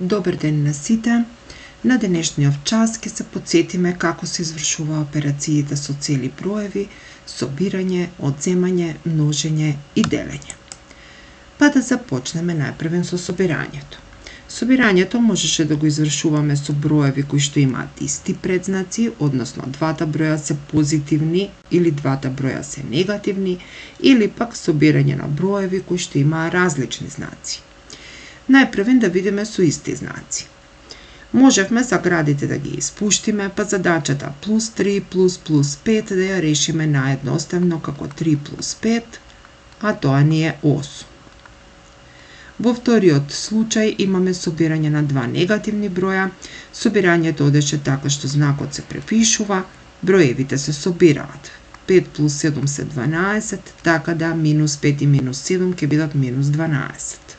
Добар ден на сите. На денешниот час ќе се потсетиме како се извршува операциите со цели броеви, собирање, одземање, множење и делење. Па да започнеме најпрвен со собирањето. Собирањето можеше да го извршуваме со броеви кои што имаат исти предзнаци, односно двата броја се позитивни или двата броја се негативни, или пак собирање на броеви кои што имаа различни знаци. Најпрвен да видиме со исти знаци. Можевме заградите да ги испуштиме, па задачата плюс 3 плюс 5 да ја решиме наедноставно како 3 плюс 5, а тоа ни е 8. Во вториот случај имаме собирање на два негативни броја. Собирањето одеше така што знакот се препишува, броевите се собираат. 5 плюс 7 се 12, така да минус 5 и минус 7 ќе бидат минус 12.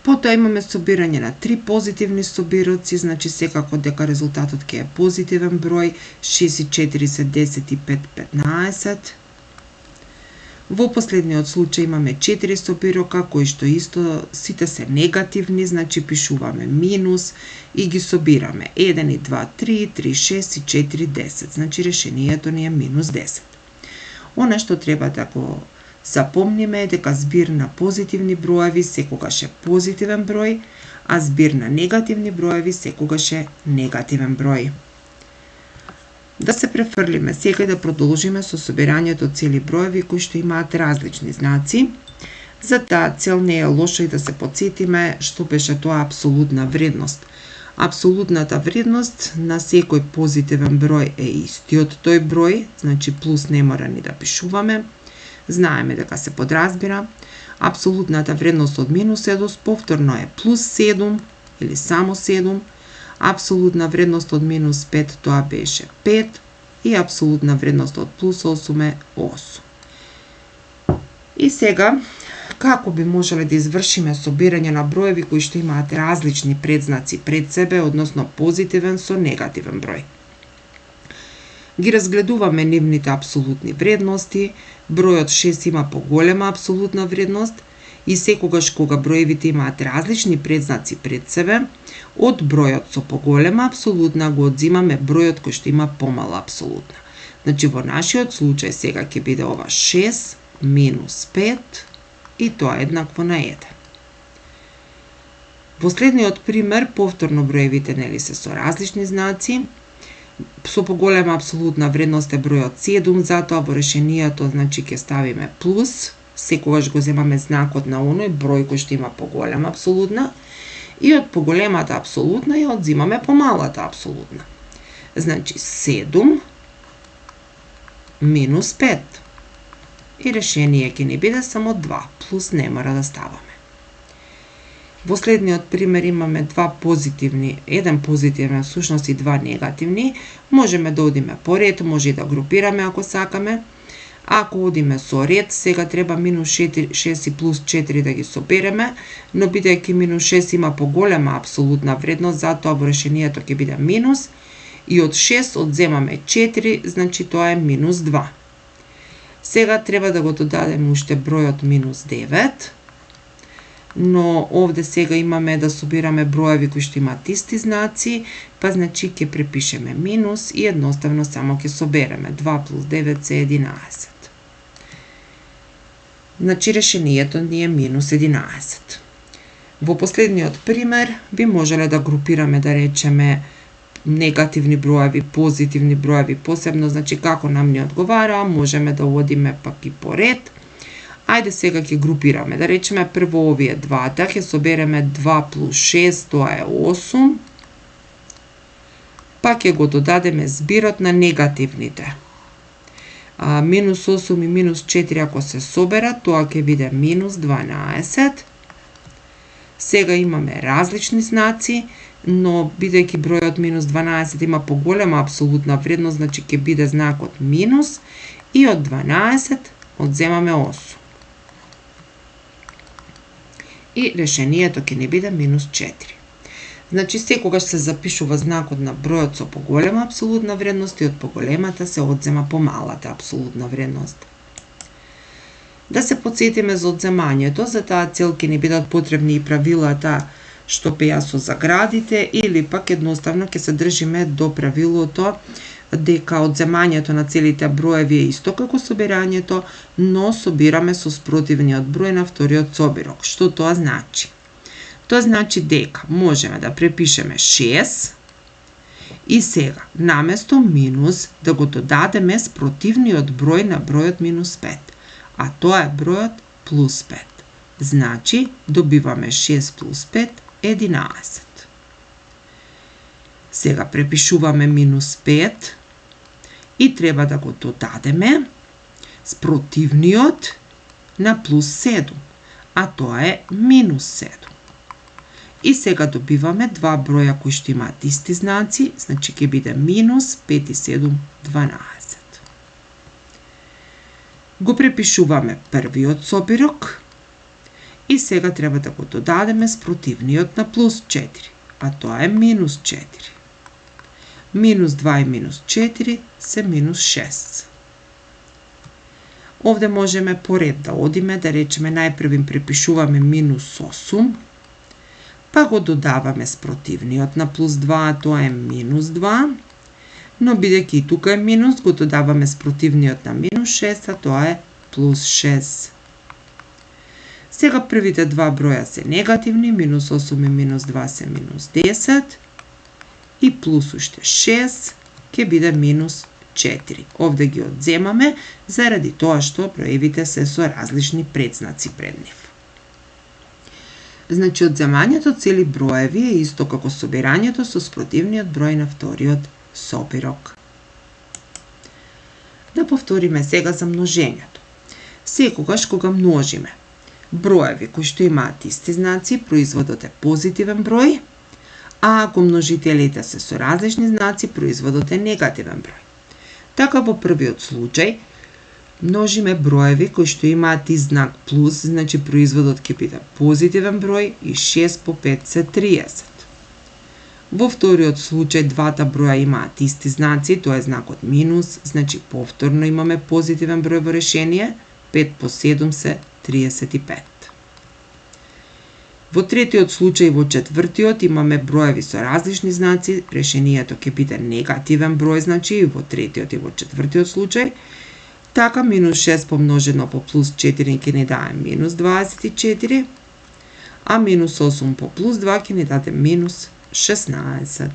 Потоа имаме собирање на три позитивни собироци, значи секако дека резултатот ќе е позитивен број, 6 и 4 се 10 и 5 15. Во последниот случај имаме 4 собирока кои што исто сите се негативни, значи пишуваме минус и ги собираме 1 и 2 3, 3 6 и 4 10, значи решението ни е минус 10. Она што треба да го запомниме е дека збир на позитивни броеви секогаш е позитивен број, а збир на негативни броеви секогаш е негативен број. Да се префрлиме сега и да продолжиме со собирањето цели броеви кои што имаат различни знаци. За таа цел не е лошо и да се потсетиме што беше тоа апсолутна вредност. Апсолутната вредност на секој позитивен број е истиот тој број, значи плюс не мора ни да пишуваме. Знаеме дека се подразбира. Апсолутната вредност од минус 7 повторно е плюс 7 или само 7. Апсолутна вредност од минус 5 тоа беше 5 и апсолутна вредност од плюс 8 е 8. И сега, како би можеле да извршиме собирање на броеви кои што имаат различни предзнаци пред себе, односно позитивен со негативен број? Ги разгледуваме нивните апсолутни вредности. Бројот 6 има поголема апсолутна вредност и секогаш кога броевите имаат различни предзнаци пред себе, од бројот со поголема апсолутна го одзимаме бројот кој што има помала апсолутна. Значи во нашиот случај сега ќе биде ова 6 минус 5 и тоа е еднакво на 1. Во следниот пример повторно броевите нели се со различни знаци. Со поголема апсолутна вредност е бројот 7, затоа во решението значи ќе ставиме плюс, секогаш го земаме знакот на оној број кој што има поголема апсолутна и од поголемата апсолутна ја одзимаме помалата апсолутна. Значи 7 минус 5 и решение ќе ни биде само 2, плюс не мора да ставаме. Во следниот пример имаме еден позитивен всушност и два негативни. Можеме да одиме по ред, може и да групираме ако сакаме. Ако одиме со ред, сега треба минус 6 и плюс 4 да ги собереме, но бидејќи минус 6 има поголема апсолутна вредност, затоа во решението ќе биде минус и од 6 одземаме 4, значи тоа е минус 2. Сега треба да го додадеме уште бројот минус 9, но овде сега имаме да собираме броеви кои што имаат исти знаци, па значи ќе препишеме минус и едноставно само ќе собереме 2 плюс 9 се 11. Значи решението ни е минус 11. Во последниот пример би можеле да групираме, да речеме, негативни броеви, позитивни броеви, посебно, значи како нам ни одговара, можеме да одиме пак и по ред. Ајде сега ќе групираме, да речеме прво овие двата, ќе собереме 2 плюс 6, тоа е 8, па ќе го додадеме збирот на негативните. Минус 8 и минус 4 ако се соберат, тоа ќе биде минус 12. Сега имаме различни знаци, но бидејќи бројот минус 12 има поголема апсолутна вредност, значи ќе биде знакот минус и од 12 одземаме 8. И решението ќе ни биде минус 4. Значи секогаш се запишува знакот на бројот со поголема апсолутна вредност и од поголемата се одзема помалата апсолутна вредност. Да се потсетиме за одземањето, за таа цел ќе ни бидат потребни и правилата што пеја со заградите, или пак едноставно ќе се држиме до правилото дека одземањето на целите броеви е исто како собирањето, но собираме со спротивниот број на вториот собирок. Што тоа значи? Тоа значи дека можеме да препишеме 6 и сега, наместо минус, да го додадеме спротивниот број на бројот минус 5, а тоа е бројот плюс 5. Значи, добиваме 6 плюс 5, 11. Сега препишуваме минус 5 и треба да го додадеме спротивниот на плюс 7, а тоа е минус 7. И сега добиваме два броја кои што имаат исти знаци, значи ќе биде минус 5 и 7, 12. Го препишуваме првиот собирок и сега треба да го додадеме спротивниот на плюс 4, а тоа е минус 4. Минус 2 и минус 4 се минус 6. Овде можеме поред да одиме, да речеме најпрв им препишуваме минус 8, па го додаваме спротивниот на плюс 2, тоа е минус 2, но бидејќи и тука е минус, го додаваме спротивниот на минус 6, а тоа е плюс 6. Сега првите два броја се негативни, минус 8 и минус 2 се минус 10, и плюс уште 6 ќе биде минус 4. Овде ги одземаме заради тоа што броевите се со различни предзнаци пред нив. Значи, одземањето цели броеви е исто како собирањето со спротивниот број на вториот собирок. Да повториме сега за множењето. Секогаш кога множиме броеви кои што имаат исти знаци, производот е позитивен број, а ако множителите се со различни знаци, производот е негативен број. Така во првиот случај, множиме броеви кои што имаат и знак плюс, значи производот ќе биде позитивен број и 6 по 5 се 30. Во вториот случај двата броја имаат исти знаци, тоа е знакот минус, значи повторно имаме позитивен број во решение, 5 по 7 се 35. Во третиот случај, во четвртиот, имаме броеви со различни знаци, решението ќе биде негативен број, значи и во третиот и во четвртиот случај. Така, минус 6 помножено по плюс 4 ќе ни даде минус 24, а минус 8 по плюс 2 ќе ни даде минус 16.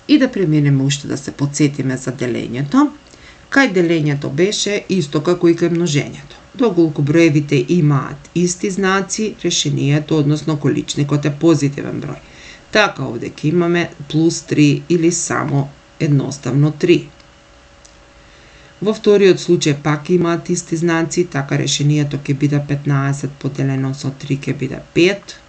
И да преминеме уште да се подсетиме за делењето. Кај делењето беше исто како и кај множењето. Доколку броевите имаат исти знаци, решението, односно количникот е позитивен број. Така овде ќе имаме плюс 3 или само едноставно 3. Во вториот случај пак имаат исти знаци, така решението ќе биде 15 поделено со 3 ќе биде 5.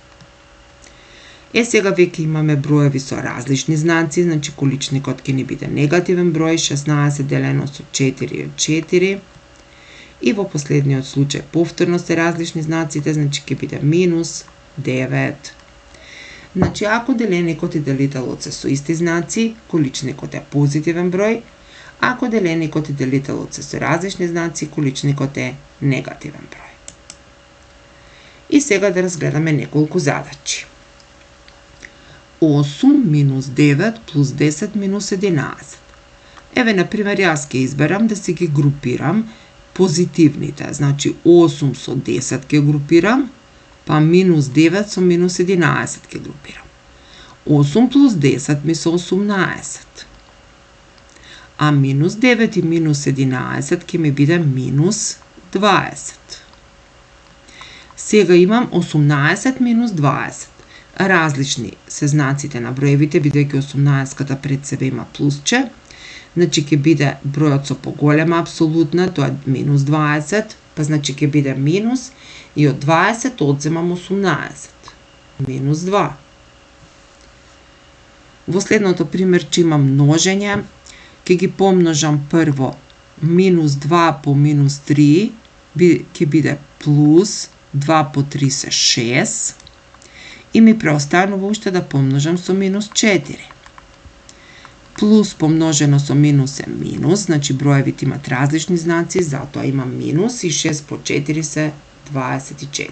Сега веќе имаме броеви со различни знаци, значи количникот ќе ни биде негативен број, 16 делено со 4 е 4. И во последниот случај повторно се различни знаците, значи ќе биде минус 9. Значи, ако деленикот и делителот се со исти знаци, количникот е позитивен број, ако деленикот и делителот се со различни знаци, количникот е негативен број. И сега да разгледаме неколку задачи. 8 минус 9 плюс 10 минус 11. Еве, например, јас ќе изберам да се ги групирам позитивните, значи 8 со 10 ќе групирам, па минус 9 со минус 11 ќе групирам. 8 плюс 10 ми се 18. А минус 9 и минус 11 ќе ми биде минус 20. Сега имам 18 минус 20. Различни се знаците на броевите, бидејќи 18-ката пред себе има плюсче. Значи ќе биде бројот со поголема апсолутна, тоа е минус 20, па значи ќе биде минус, и од 20 одземам 18. Минус 2. Во следното примерче имам множење, ќе ги помножам прво минус 2 по минус 3, ќе биде плюс 2 по 3 се 6, и ми преостанува уште да помножам со минус 4. Плюс помножено со минус е минус, значи броевите имат различни знаци, затоа имам минус, и 6 по 4 се 24.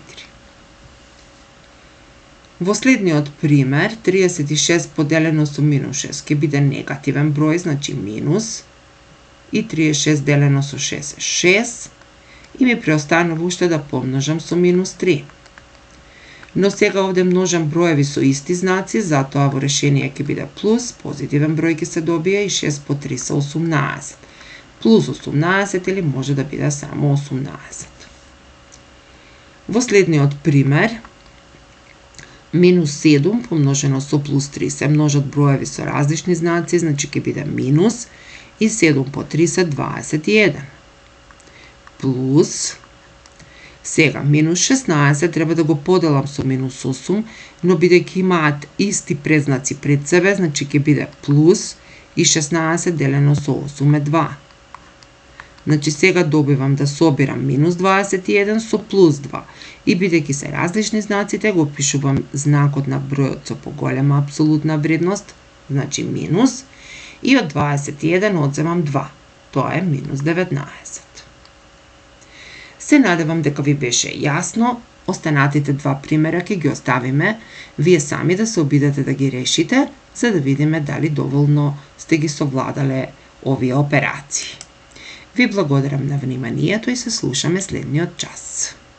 Во следниот пример, 36 поделено со минус 6 ќе биде негативен број, значи минус, и 36 делено со 6 е 6, и ми преостанува уште да помножам со минус 3. Но сега овде множам броеви со исти знаци, затоа во решение ќе биде плюс, позитивен број ќе се добие и 6 по 3 се 18. Плюс 18 или може да биде само 18. Во следниот пример, минус 7 помножено со плюс 3 се множат броеви со различни знаци, значи ќе биде минус и 7 по 3 се 21. Плюс, сега минус 16 треба да го поделам со минус 8, но бидејќи имаат исти предзнаци пред себе, значи ќе биде плюс и 16 делено со 8 е 2. Значи сега добивам да собирам минус 21 со плюс 2 и бидејќи се различни знаците, го пишувам знакот на бројот со поголема апсолутна вредност, значи минус, и од 21 одземам 2, тоа е минус 19. Се надевам дека ви беше јасно, останатите два примера ќе ги оставиме, вие сами да се обидете да ги решите, за да видиме дали доволно сте ги совладале овие операции. Ви благодарам на вниманието и се слушаме следниот час.